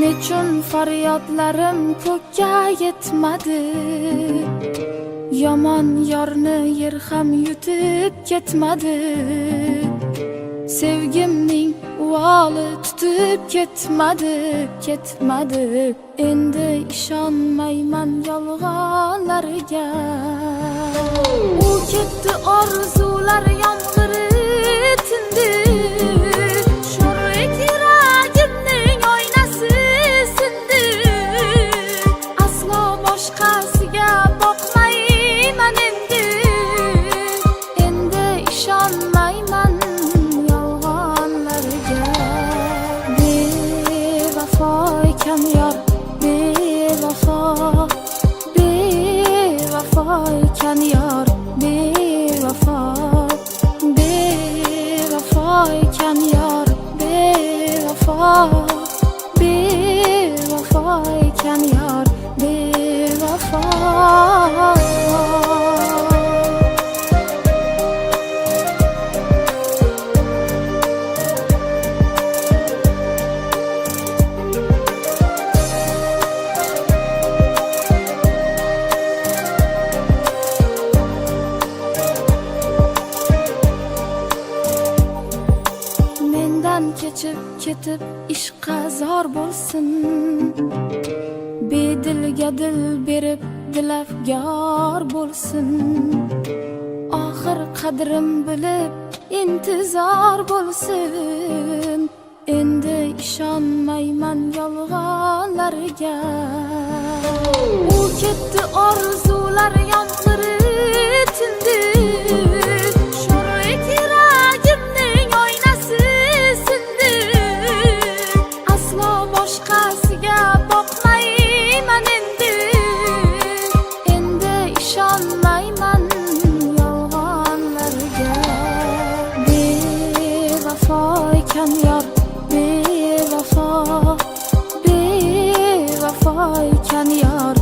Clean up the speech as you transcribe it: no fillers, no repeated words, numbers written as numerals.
Nechun faryodlarim ko'kka yetmadi, yomon yorni yer ham yutib ketmadi. Sevgimning uvoli tutib ketmadi. Endi ishonmayman yolg'onlarga. U ketdi, orzular yomg'iri tindi. Sho'rlik yuragimning oynasi sindi. Aslo boshqasiga boqmayman endi. Endi ishonmayman yolg'onlarga. Bevafo ekan yor, bevafo ekan yor, bevafo ekan yor, bevafo ekan yor, bevafo. Kechib ketib ishqa zor bo'lsin, bedilga dil berib dilafgor bo'lsin. Oxir qadrim bilib intizor bo'lsin. Endi ishonmayman yolg'onlarga. U ketdi, orzular yomg'iri tindi. Sho'rlik yuragimning oynasi sindi. Aslo boshqasiga boqmayman endi. Endi ishonmayman yolg'onlarga. Bevafo ekan yor, bevafo ekan yor,